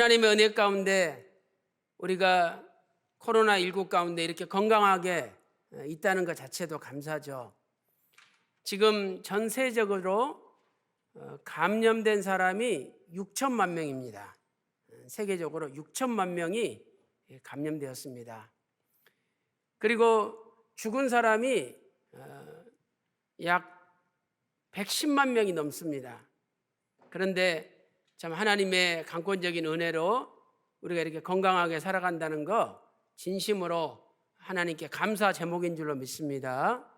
하나님의 은혜 가운데 우리가 코로나19 가운데 이렇게 건강하게 있다는 것 자체도 감사죠. 지금 전 세적으로 감염된 사람이 6천만 명입니다. 세계적으로 6천만 명이 감염되었습니다. 그리고 죽은 사람이 약 110만 명이 넘습니다. 그런데 참 하나님의 강권적인 은혜로 우리가 이렇게 건강하게 살아간다는 거 진심으로 하나님께 감사 제목인 줄로 믿습니다.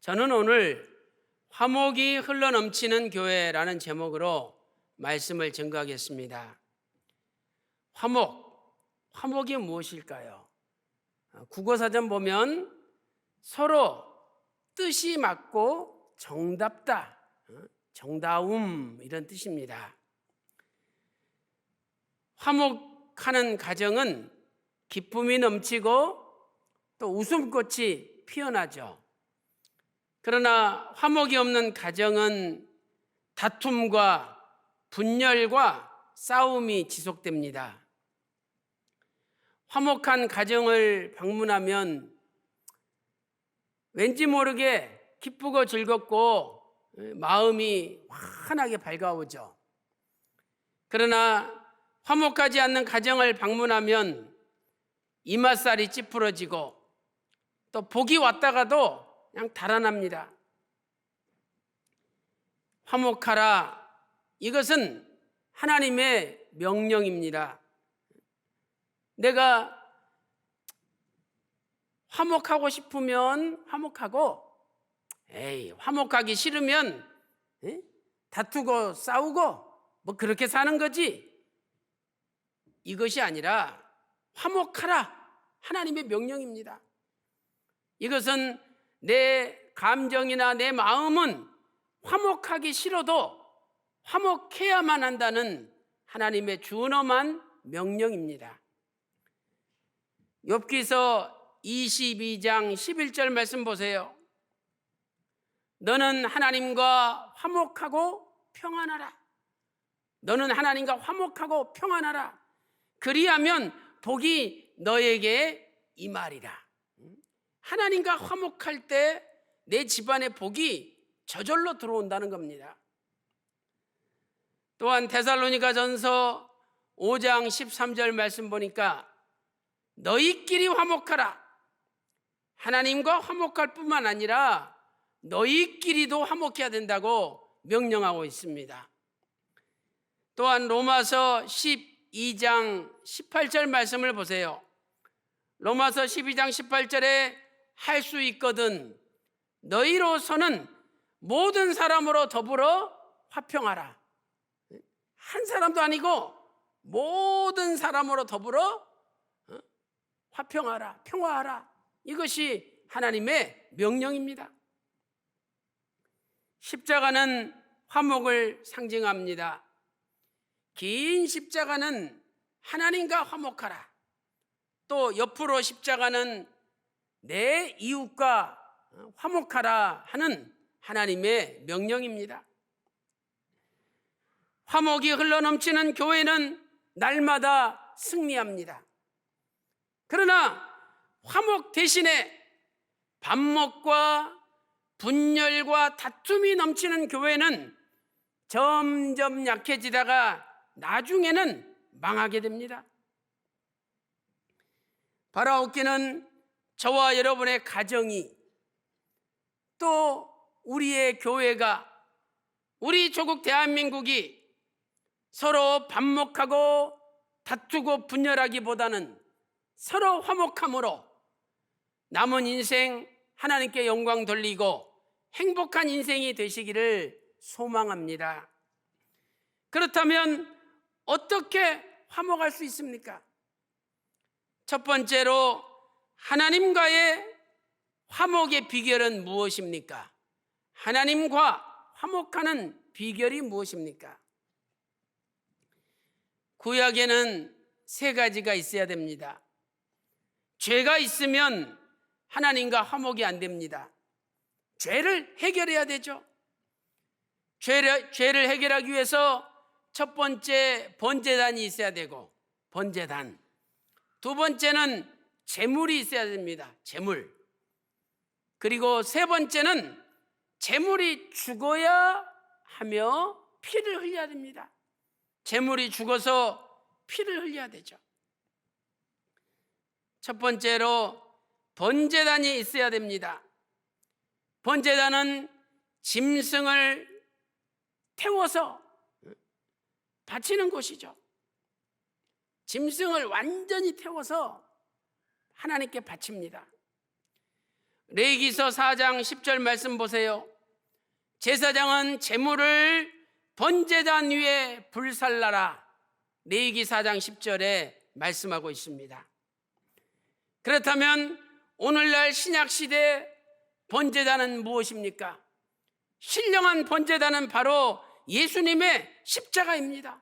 저는 오늘 화목이 흘러넘치는 교회라는 제목으로 말씀을 증거하겠습니다. 화목이 무엇일까요? 국어사전 보면 서로 뜻이 맞고 정답다, 정다움 이런 뜻입니다. 화목하는 가정은 기쁨이 넘치고 또 웃음꽃이 피어나죠. 그러나 화목이 없는 가정은 다툼과 분열과 싸움이 지속됩니다. 화목한 가정을 방문하면 왠지 모르게 기쁘고 즐겁고 마음이 환하게 밝아오죠. 그러나 화목하지 않는 가정을 방문하면 이맛살이 찌푸러지고 또 복이 왔다가도 그냥 달아납니다. 화목하라, 이것은 하나님의 명령입니다. 내가 화목하고 싶으면 화목하고, 화목하기 싫으면 다투고 싸우고 뭐 그렇게 사는 거지. 이것이 아니라 화목하라, 하나님의 명령입니다. 이것은 내 감정이나 내 마음은 화목하기 싫어도 화목해야만 한다는 하나님의 준엄한 명령입니다. 욥기서 22장 11절 말씀 보세요. 너는 하나님과 화목하고 평안하라. 너는 하나님과 화목하고 평안하라. 그리하면 복이 너에게 임하리라. 하나님과 화목할 때 내 집안의 복이 저절로 들어온다는 겁니다. 또한 데살로니가전서 5장 13절 말씀 보니까 너희끼리 화목하라. 하나님과 화목할 뿐만 아니라 너희끼리도 화목해야 된다고 명령하고 있습니다. 또한 로마서 12장 18절 말씀을 보세요. 로마서 12장 18절에 할 수 있거든 너희로서는 모든 사람으로 더불어 화평하라. 한 사람도 아니고 모든 사람으로 더불어 화평하라, 평화하라. 이것이 하나님의 명령입니다. 십자가는 화목을 상징합니다. 긴 십자가는 하나님과 화목하라. 또 옆으로 십자가는 내 이웃과 화목하라 하는 하나님의 명령입니다. 화목이 흘러넘치는 교회는 날마다 승리합니다. 그러나 화목 대신에 반목과 분열과 다툼이 넘치는 교회는 점점 약해지다가 나중에는 망하게 됩니다. 바라옵기는 저와 여러분의 가정이 또 우리의 교회가 우리 조국 대한민국이 서로 반목하고 다투고 분열하기보다는 서로 화목함으로 남은 인생 하나님께 영광 돌리고 행복한 인생이 되시기를 소망합니다. 그렇다면 어떻게 화목할 수 있습니까? 첫 번째로 하나님과의 화목의 비결은 무엇입니까? 하나님과 화목하는 비결이 무엇입니까? 구약에는 세 가지가 있어야 됩니다. 죄가 있으면 하나님과 화목이 안 됩니다. 죄를 해결해야 되죠. 죄를 해결하기 위해서 첫 번째 번제단이 있어야 되고, 번제단. 두 번째는 제물이 있어야 됩니다. 제물. 그리고 세 번째는 제물이 죽어야 하며 피를 흘려야 됩니다. 제물이 죽어서 피를 흘려야 되죠. 첫 번째로 번제단이 있어야 됩니다. 번제단은 짐승을 태워서 바치는 곳이죠. 짐승을 완전히 태워서 하나님께 바칩니다. 레위기서 4장 10절 말씀 보세요. 제사장은 제물을 번제단 위에 불살라라. 레위기 4장 10절에 말씀하고 있습니다. 그렇다면 오늘날 신약시대 번제단은 무엇입니까? 신령한 번제단은 바로 예수님의 십자가입니다.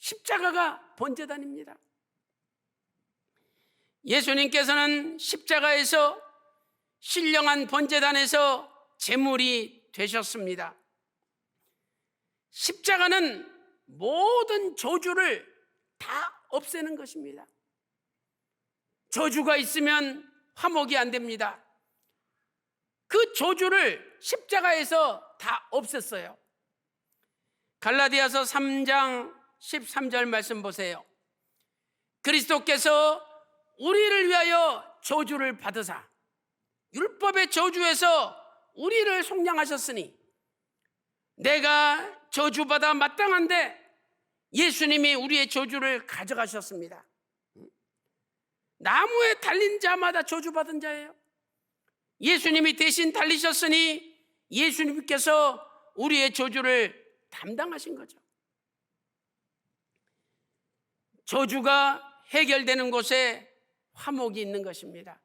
십자가가 번제단입니다. 예수님께서는 십자가에서 신령한 번제단에서 제물이 되셨습니다. 십자가는 모든 저주를 다 없애는 것입니다. 저주가 있으면 화목이 안 됩니다. 그 저주를 십자가에서 다 없앴어요. 갈라디아서 3장 13절 말씀 보세요. 그리스도께서 우리를 위하여 저주를 받으사 율법의 저주에서 우리를 속량하셨으니, 내가 저주받아 마땅한데 예수님이 우리의 저주를 가져가셨습니다. 나무에 달린 자마다 저주받은 자예요. 예수님이 대신 달리셨으니 예수님께서 우리의 저주를 담당하신 거죠. 저주가 해결되는 곳에 화목이 있는 것입니다.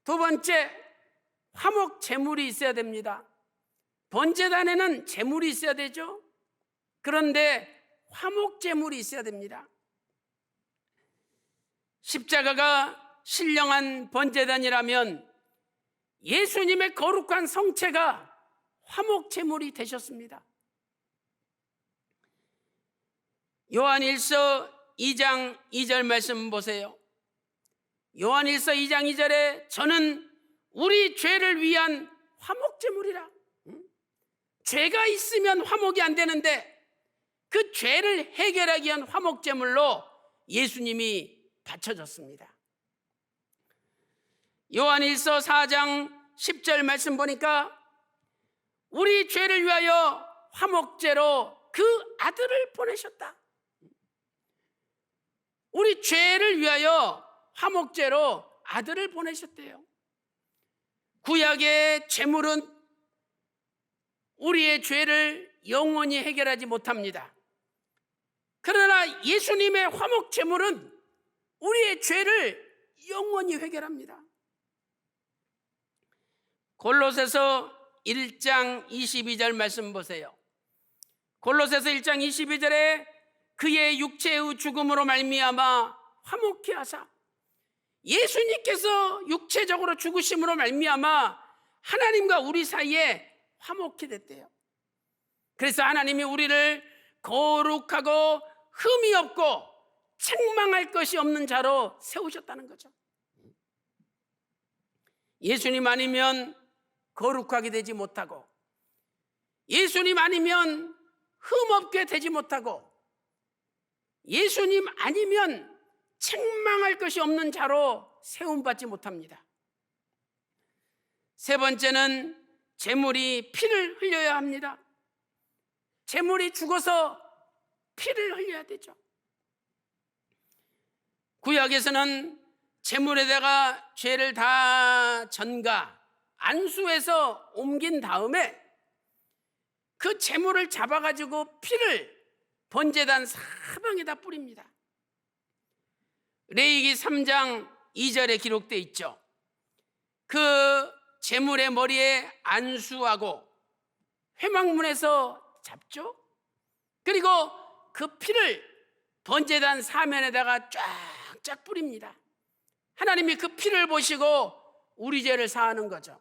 두 번째, 화목 제물이 있어야 됩니다. 번제단에는 제물이 있어야 되죠. 그런데 화목 제물이 있어야 됩니다. 십자가가 신령한 번제단이라면 예수님의 거룩한 성체가 화목 제물이 되셨습니다. 요한일서 2장 2절 말씀 보세요. 요한일서 2장 2절에 저는 우리 죄를 위한 화목 제물이라. 죄가 있으면 화목이 안 되는데 그 죄를 해결하기 위한 화목 제물로 예수님이 바쳐졌습니다. 요한일서 4장 10절 말씀 보니까 우리 죄를 위하여 화목제로 그 아들을 보내셨다. 우리 죄를 위하여 화목제로 아들을 보내셨대요. 구약의 제물은 우리의 죄를 영원히 해결하지 못합니다. 그러나 예수님의 화목 제물은 우리의 죄를 영원히 해결합니다. 골로새서 1장 22절 말씀 보세요. 골로새서 1장 22절에 그의 육체의 죽음으로 말미암아 화목케 하사, 예수님께서 육체적으로 죽으심으로 말미암아 하나님과 우리 사이에 화목케 됐대요. 그래서 하나님이 우리를 거룩하고 흠이 없고 책망할 것이 없는 자로 세우셨다는 거죠. 예수님 아니면 거룩하게 되지 못하고, 예수님 아니면 흠없게 되지 못하고, 예수님 아니면 책망할 것이 없는 자로 세움받지 못합니다. 세 번째는 제물이 피를 흘려야 합니다. 제물이 죽어서 피를 흘려야 되죠. 구약에서는 제물에다가 죄를 다 전가 안수해서 옮긴 다음에 그 제물을 잡아가지고 피를 번제단 사방에다 뿌립니다. 레위기 3장 2절에 기록되어 있죠. 그 제물의 머리에 안수하고 회막문에서 잡죠. 그리고 그 피를 번제단 사면에다가 쫙쫙 뿌립니다. 하나님이 그 피를 보시고 우리 죄를 사하는 거죠.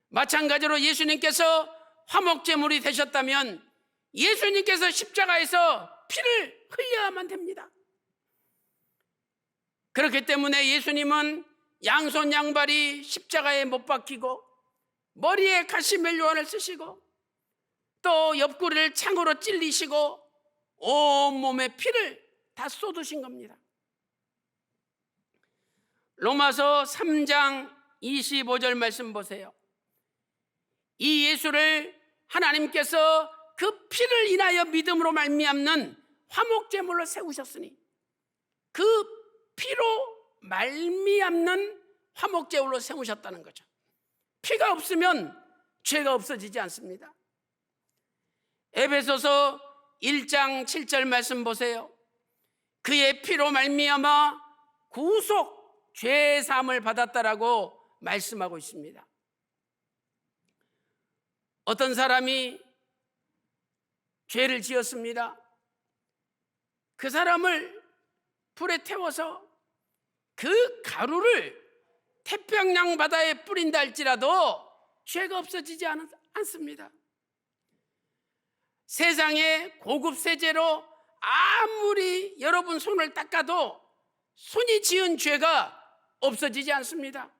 마찬가지로 예수님께서 화목제물이 되셨다면 예수님께서 십자가에서 피를 흘려야만 됩니다. 그렇기 때문에 예수님은 양손 양발이 십자가에 못 박히고 머리에 가시멜로안을 쓰시고 또 옆구리를 창으로 찔리시고 온몸에 피를 다 쏟으신 겁니다. 로마서 3장 25절 말씀 보세요. 이 예수를 하나님께서 그 피를 인하여 믿음으로 말미암는 화목제물로 세우셨으니 그 피로 말미암는 화목제물로 세우셨다는 거죠. 피가 없으면 죄가 없어지지 않습니다. 에베소서 1장 7절 말씀 보세요. 그의 피로 말미암아 구속 죄사함을 받았다라고 말씀하고 있습니다. 어떤 사람이 죄를 지었습니다. 그 사람을 불에 태워서 그 가루를 태평양 바다에 뿌린다 할지라도 죄가 없어지지 않습니다. 세상의 고급 세제로 아무리 여러분 손을 닦아도 손이 지은 죄가 없어지지 않습니다.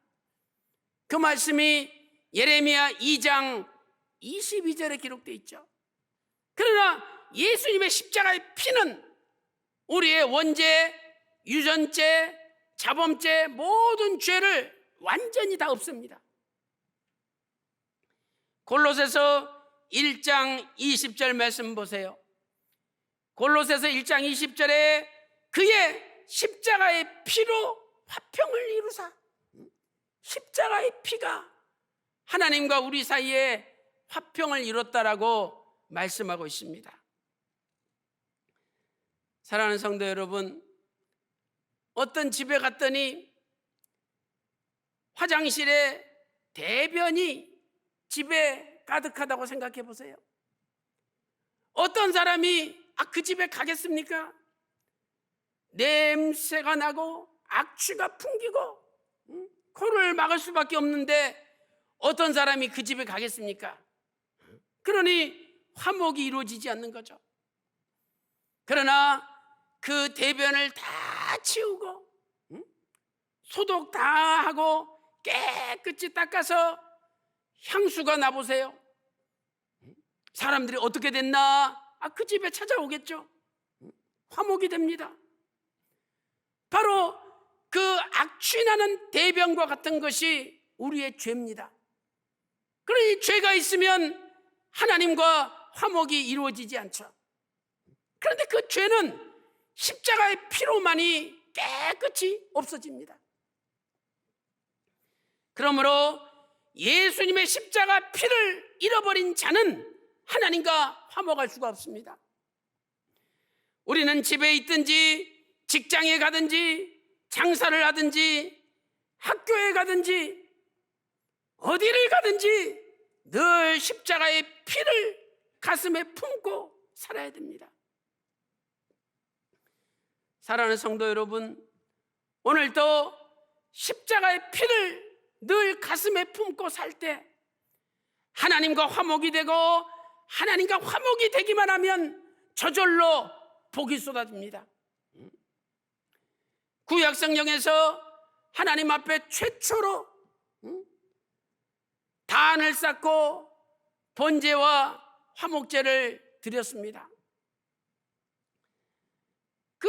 그 말씀이 예레미야 2장 22절에 기록되어 있죠. 그러나 예수님의 십자가의 피는 우리의 원죄, 유전죄, 자범죄 모든 죄를 완전히 다 없습니다. 골로새서 1장 20절 말씀 보세요. 골로새서 1장 20절에 그의 십자가의 피로 화평을 이루사, 십자가의 피가 하나님과 우리 사이에 화평을 이뤘다라고 말씀하고 있습니다. 사랑하는 성도 여러분, 어떤 집에 갔더니 화장실에 대변이 집에 가득하다고 생각해 보세요. 어떤 사람이 그 집에 가겠습니까? 냄새가 나고 악취가 풍기고 코를 막을 수밖에 없는데 어떤 사람이 그 집에 가겠습니까? 그러니 화목이 이루어지지 않는 거죠. 그러나 그 대변을 다 치우고 소독 다 하고 깨끗이 닦아서 향수가 나보세요. 사람들이 어떻게 됐나? 그 집에 찾아오겠죠. 화목이 됩니다. 바로 그 악취나는 대변과 같은 것이 우리의 죄입니다. 그러니 죄가 있으면 하나님과 화목이 이루어지지 않죠. 그런데 그 죄는 십자가의 피로만이 깨끗이 없어집니다. 그러므로 예수님의 십자가 피를 잃어버린 자는 하나님과 화목할 수가 없습니다. 우리는 집에 있든지 직장에 가든지 장사를 하든지 학교에 가든지 어디를 가든지 늘 십자가의 피를 가슴에 품고 살아야 됩니다. 사랑하는 성도 여러분, 오늘도 십자가의 피를 늘 가슴에 품고 살 때 하나님과 화목이 되고 하나님과 화목이 되기만 하면 저절로 복이 쏟아집니다. 구약성경에서 하나님 앞에 최초로 단을 쌓고 번제와 화목제를 드렸습니다. 그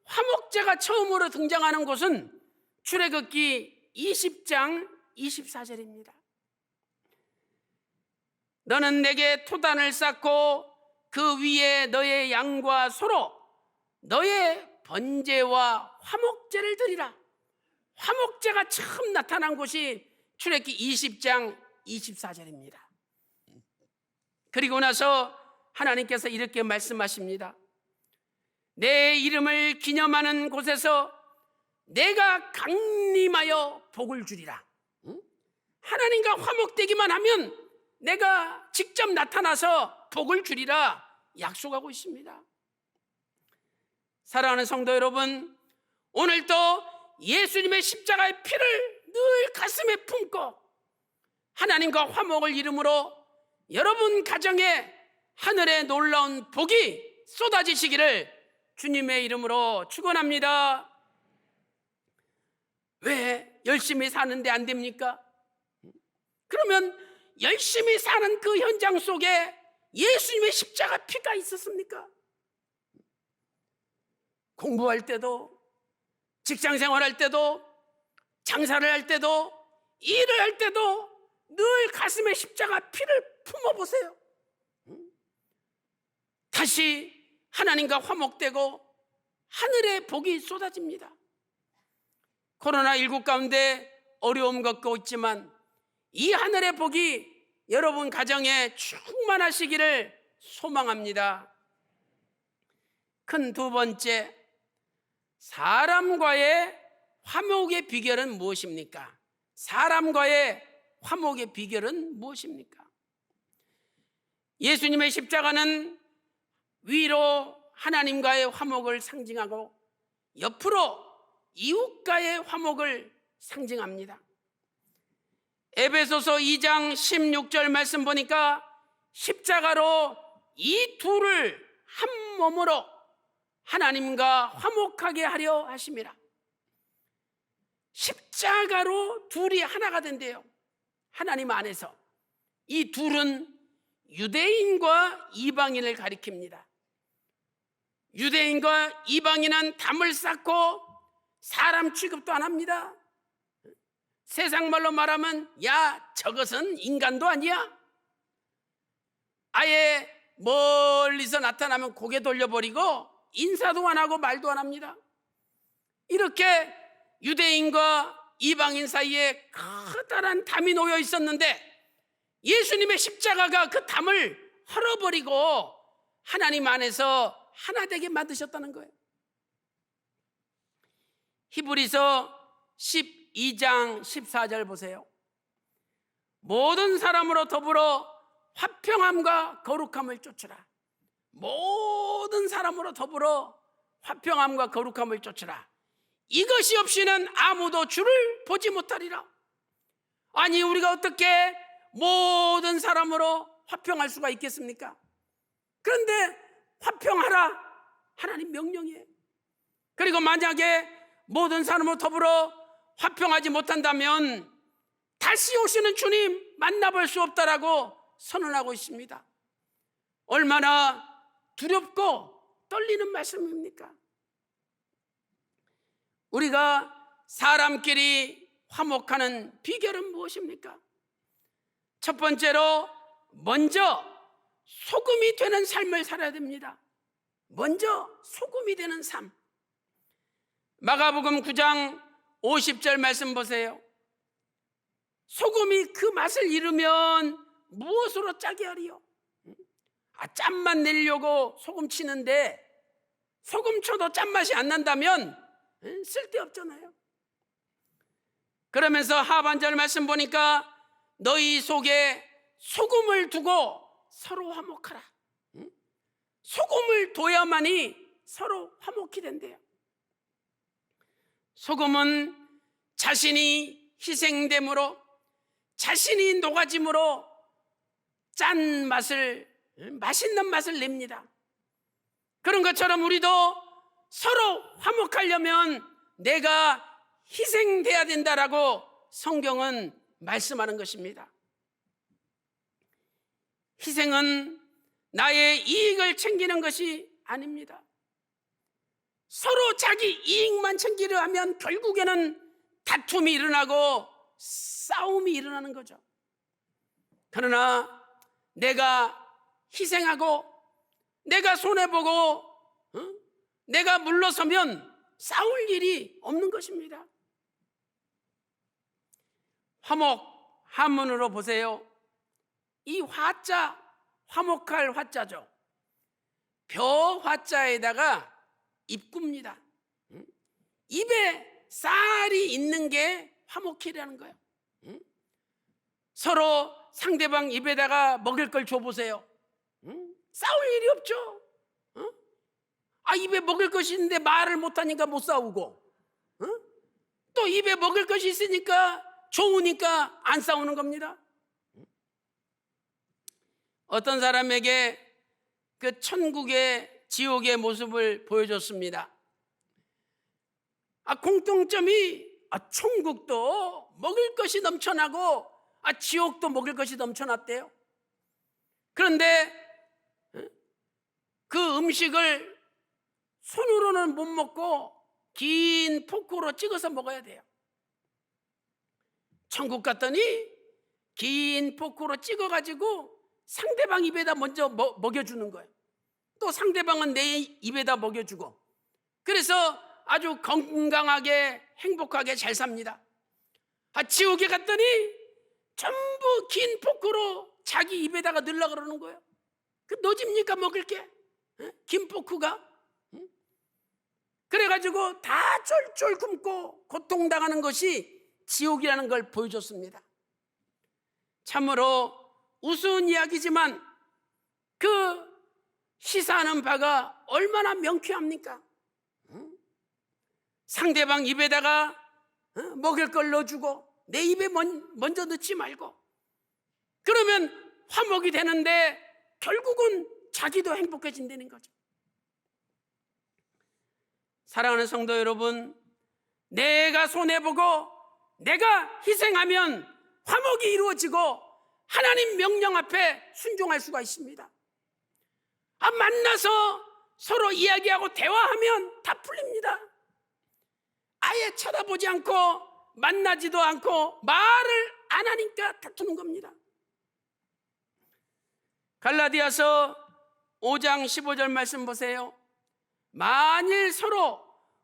화목제가 처음으로 등장하는 곳은 출애굽기 20장 24절입니다. 너는 내게 토단을 쌓고 그 위에 너의 양과 소로 너의 번제와 화목제를 드리라. 화목제가 처음 나타난 곳이 출애굽기 20장 24절입니다. 그리고 나서 하나님께서 이렇게 말씀하십니다. 내 이름을 기념하는 곳에서 내가 강림하여 복을 주리라. 하나님과 화목되기만 하면 내가 직접 나타나서 복을 주리라 약속하고 있습니다. 사랑하는 성도 여러분, 오늘도 예수님의 십자가의 피를 늘 가슴에 품고 하나님과 화목을 이루므로 여러분 가정에 하늘의 놀라운 복이 쏟아지시기를 주님의 이름으로 축원합니다. 왜 열심히 사는데 안 됩니까? 그러면 열심히 사는 그 현장 속에 예수님의 십자가 피가 있었습니까? 공부할 때도, 직장 생활할 때도, 장사를 할 때도, 일을 할 때도 늘 가슴에 십자가 피를 품어보세요. 다시 하나님과 화목되고 하늘의 복이 쏟아집니다. 코로나19 가운데 어려움 겪고 있지만 이 하늘의 복이 여러분 가정에 충만하시기를 소망합니다. 큰 두 번째, 사람과의 화목의 비결은 무엇입니까? 사람과의 화목의 비결은 무엇입니까? 예수님의 십자가는 위로 하나님과의 화목을 상징하고 옆으로 이웃과의 화목을 상징합니다. 에베소서 2장 16절 말씀 보니까 십자가로 이 둘을 한 몸으로 하나님과 화목하게 하려 하심이라. 십자가로 둘이 하나가 된대요. 하나님 안에서. 이 둘은 유대인과 이방인을 가리킵니다. 유대인과 이방인은 담을 쌓고 사람 취급도 안 합니다. 세상 말로 말하면 야, 저것은 인간도 아니야. 아예 멀리서 나타나면 고개 돌려버리고 인사도 안 하고 말도 안 합니다. 이렇게 유대인과 이방인 사이에 커다란 담이 놓여 있었는데 예수님의 십자가가 그 담을 헐어버리고 하나님 안에서 하나 되게 만드셨다는 거예요. 히브리서 12장 14절 보세요. 모든 사람으로 더불어 화평함과 거룩함을 쫓으라. 모든 사람으로 더불어 화평함과 거룩함을 쫓으라. 이것이 없이는 아무도 주를 보지 못하리라. 아니, 우리가 어떻게 모든 사람으로 화평할 수가 있겠습니까? 그런데 화평하라, 하나님 명령이에요. 그리고 만약에 모든 사람으로 더불어 화평하지 못한다면 다시 오시는 주님 만나볼 수 없다라고 선언하고 있습니다. 얼마나 두렵고 떨리는 말씀입니까? 우리가 사람끼리 화목하는 비결은 무엇입니까? 첫 번째로 먼저 소금이 되는 삶을 살아야 됩니다. 먼저 소금이 되는 삶. 마가복음 9장 50절 말씀 보세요. 소금이 그 맛을 잃으면 무엇으로 짜게 하리요? 짠맛 내려고 소금 치는데 소금 쳐도 짠맛이 안 난다면 쓸데없잖아요. 그러면서 하반절 말씀 보니까 너희 속에 소금을 두고 서로 화목하라. 소금을 둬야만이 서로 화목이 된대요. 소금은 자신이 희생됨으로, 자신이 녹아짐으로 짠 맛을, 맛있는 맛을 냅니다. 그런 것처럼 우리도 서로 화목하려면 내가 희생돼야 된다라고 성경은 말씀하는 것입니다. 희생은 나의 이익을 챙기는 것이 아닙니다. 서로 자기 이익만 챙기려 하면 결국에는 다툼이 일어나고 싸움이 일어나는 거죠. 그러나 내가 희생하고 내가 손해보고 내가 물러서면 싸울 일이 없는 것입니다. 화목, 한문으로 보세요. 이 화자, 화목할 화자죠. 벼 화자에다가 입구입니다. 입에 쌀이 있는 게 화목이라는 거예요. 서로 상대방 입에다가 먹을 걸 줘보세요. 싸울 일이 없죠. 입에 먹을 것이 있는데 말을 못하니까 못 싸우고, 또 입에 먹을 것이 있으니까 좋으니까 안 싸우는 겁니다. 어떤 사람에게 그 천국의 지옥의 모습을 보여줬습니다. 공통점이 천국도 먹을 것이 넘쳐나고 지옥도 먹을 것이 넘쳐났대요. 그런데 그 음식을 손으로는 못 먹고 긴 포크로 찍어서 먹어야 돼요. 천국 갔더니 긴 포크로 찍어가지고 상대방 입에다 먼저 먹여주는 거예요. 또 상대방은 내 입에다 먹여주고, 그래서 아주 건강하게 행복하게 잘 삽니다. 지옥에 갔더니 전부 긴 포크로 자기 입에다가 넣으려고 그러는 거예요. 너 집니까 먹을 게? 긴 포크가? 그래가지고 다 쫄쫄 굶고 고통당하는 것이 지옥이라는 걸 보여줬습니다. 참으로 우스운 이야기지만 그 시사하는 바가 얼마나 명쾌합니까? 상대방 입에다가 먹을 걸 넣어주고 내 입에 먼저 넣지 말고, 그러면 화목이 되는데 결국은 자기도 행복해진다는 거죠. 사랑하는 성도 여러분, 내가 손해보고 내가 희생하면 화목이 이루어지고 하나님 명령 앞에 순종할 수가 있습니다. 만나서 서로 이야기하고 대화하면 다 풀립니다. 아예 쳐다보지 않고 만나지도 않고 말을 안 하니까 다투는 겁니다. 갈라디아서 5장 15절 말씀 보세요. 만일 서로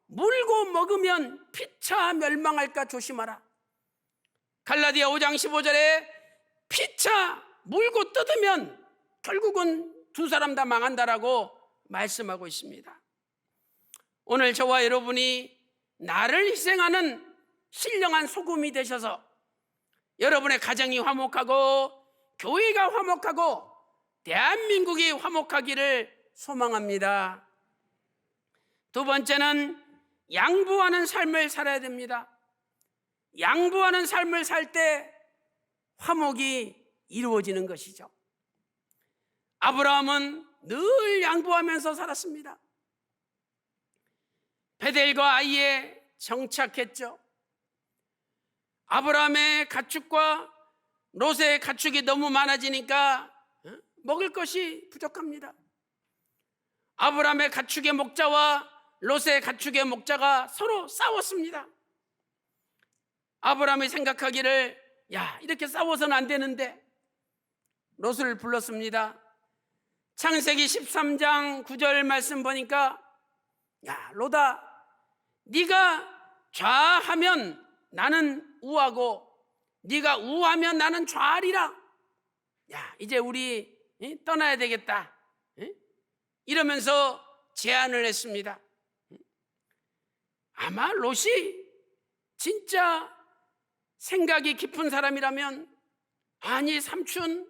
물고 먹으면 피차 멸망할까 조심하라. 갈라디아 5장 15절에 피차 물고 뜯으면 결국은 두 사람 다 망한다라고 말씀하고 있습니다. 오늘 저와 여러분이 나를 희생하는 신령한 소금이 되셔서 여러분의 가정이 화목하고 교회가 화목하고 대한민국이 화목하기를 소망합니다. 두 번째는 양보하는 삶을 살아야 됩니다. 양보하는 삶을 살 때 화목이 이루어지는 것이죠. 아브라함은 늘 양보하면서 살았습니다. 베델과 아이에 정착했죠. 아브라함의 가축과 롯의 가축이 너무 많아지니까 먹을 것이 부족합니다. 아브라함의 가축의 목자와 롯의 가축의 목자가 서로 싸웠습니다. 아브라함이 생각하기를 이렇게 싸워서는 안 되는데 롯을 불렀습니다. 창세기 13장 9절 말씀 보니까 롯아, 네가 좌하면 나는 우하고 네가 우하면 나는 좌하리라. 이제 우리 떠나야 되겠다, 이러면서 제안을 했습니다. 아마 롯이 진짜 생각이 깊은 사람이라면, 아니 삼촌이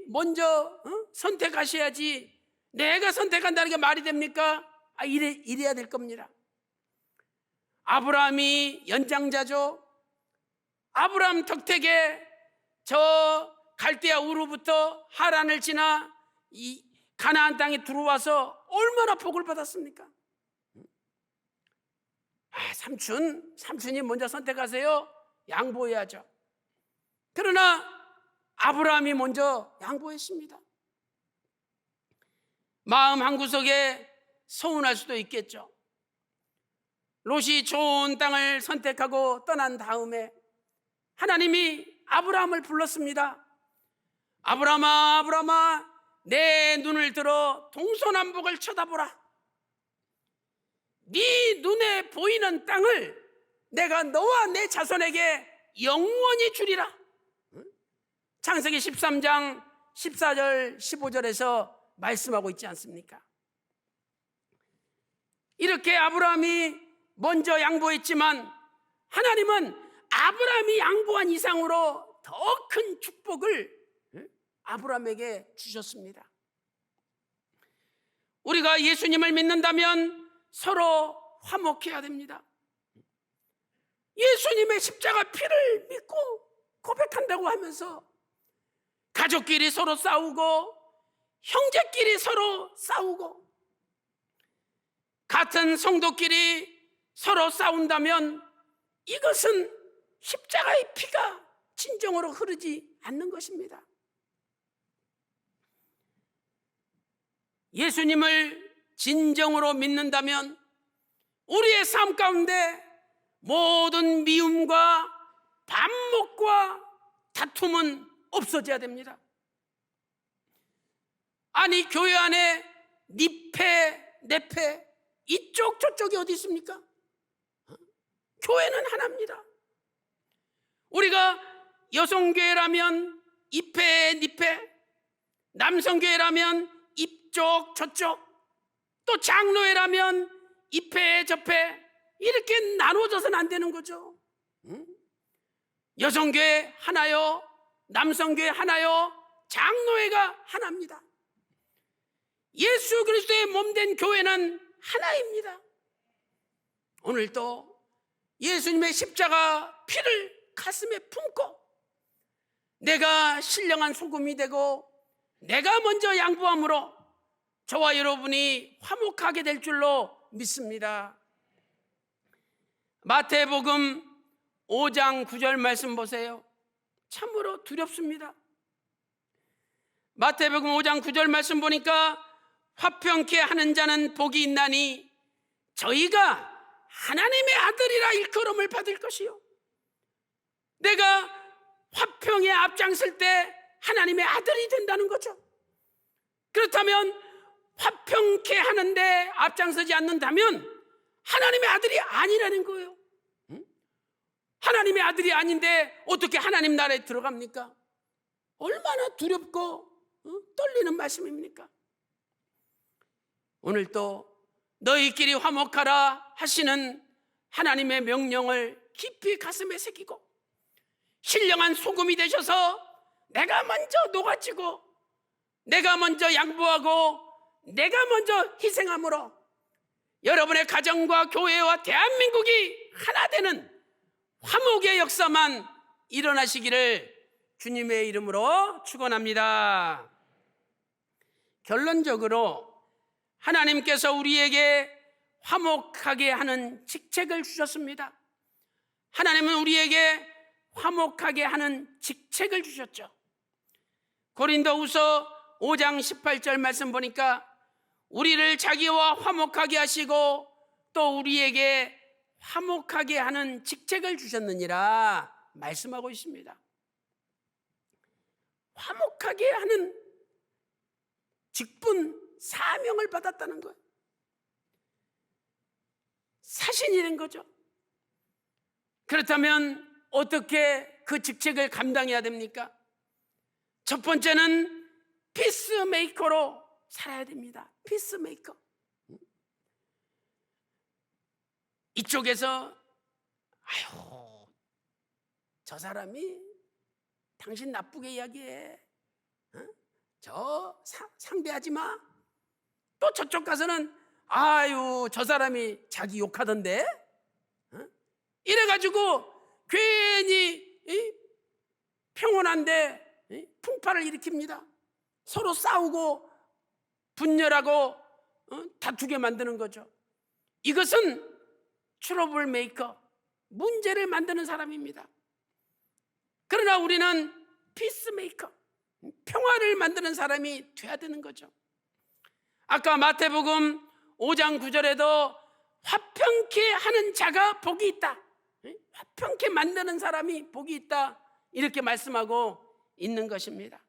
먼저 선택하셔야지 내가 선택한다는 게 말이 됩니까? 이래야 될 겁니다. 아브라함이 연장자죠. 아브라함 덕택에 저 갈대아 우르부터 하란을 지나 이 가나안 땅에 들어와서 얼마나 복을 받았습니까? 삼촌이 먼저 선택하세요. 양보해야죠. 그러나 아브라함이 먼저 양보했습니다. 마음 한구석에 서운할 수도 있겠죠. 롯이 좋은 땅을 선택하고 떠난 다음에 하나님이 아브라함을 불렀습니다. 아브라함아, 아브라함아, 내 눈을 들어 동서남북을 쳐다보라. 네 눈에 보이는 땅을 내가 너와 내 자손에게 영원히 주리라. 창세기 13장 14절 15절에서 말씀하고 있지 않습니까? 이렇게 아브라함이 먼저 양보했지만 하나님은 아브라함이 양보한 이상으로 더 큰 축복을 아브라함에게 주셨습니다. 우리가 예수님을 믿는다면 서로 화목해야 됩니다. 예수님의 십자가 피를 믿고 고백한다고 하면서 가족끼리 서로 싸우고 형제끼리 서로 싸우고 같은 성도끼리 서로 싸운다면 이것은 십자가의 피가 진정으로 흐르지 않는 것입니다. 예수님을 진정으로 믿는다면 우리의 삶 가운데 모든 미움과 반목과 다툼은 없어져야 됩니다. 아니, 교회 안에 니패, 내패, 이쪽 저쪽이 어디 있습니까? 교회는 하나입니다. 우리가 여성교회라면 이패, 니패, 남성교회라면 이쪽 저쪽, 또 장로회라면 이패, 저패, 이렇게 나눠져서는 안 되는 거죠. 여성교회 하나요, 남성교회 하나요, 장로회가 하나입니다. 예수 그리스도의 몸된 교회는 하나입니다. 오늘도 예수님의 십자가 피를 가슴에 품고 내가 신령한 소금이 되고 내가 먼저 양보함으로 저와 여러분이 화목하게 될 줄로 믿습니다. 마태복음 5장 9절 말씀 보세요. 참으로 두렵습니다. 마태복음 5장 9절 말씀 보니까 화평케 하는 자는 복이 있나니 저희가 하나님의 아들이라 일컬음을 받을 것이요. 내가 화평에 앞장설 때 하나님의 아들이 된다는 거죠. 그렇다면 화평케 하는데 앞장서지 않는다면 하나님의 아들이 아니라는 거예요. 하나님의 아들이 아닌데 어떻게 하나님 나라에 들어갑니까? 얼마나 두렵고 떨리는 말씀입니까? 오늘도 너희끼리 화목하라 하시는 하나님의 명령을 깊이 가슴에 새기고 신령한 소금이 되셔서 내가 먼저 녹아지고 내가 먼저 양보하고 내가 먼저 희생함으로 여러분의 가정과 교회와 대한민국이 하나 되는 화목의 역사만 일어나시기를 주님의 이름으로 축원합니다. 결론적으로 하나님께서 우리에게 화목하게 하는 직책을 주셨습니다. 하나님은 우리에게 화목하게 하는 직책을 주셨죠. 고린도후서 5장 18절 말씀 보니까 우리를 자기와 화목하게 하시고 또 우리에게 화목하게 하는 직책을 주셨느니라 말씀하고 있습니다. 화목하게 하는 직분, 사명을 받았다는 거예요. 사신이 된 거죠. 그렇다면 어떻게 그 직책을 감당해야 됩니까? 첫 번째는 피스메이커로 살아야 됩니다. 피스메이커. 이쪽에서 아유, 저 사람이 당신 나쁘게 이야기해. 저 상대하지 마. 또 저쪽 가서는 아유, 저 사람이 자기 욕하던데. 이래가지고 괜히 평온한데 풍파를 일으킵니다. 서로 싸우고 분열하고 다투게 만드는 거죠. 이것은 트러블 메이커, 문제를 만드는 사람입니다. 그러나 우리는 피스메이커, 평화를 만드는 사람이 돼야 되는 거죠. 아까 마태복음 5장 9절에도 화평케 하는 자가 복이 있다, 화평케 만드는 사람이 복이 있다, 이렇게 말씀하고 있는 것입니다.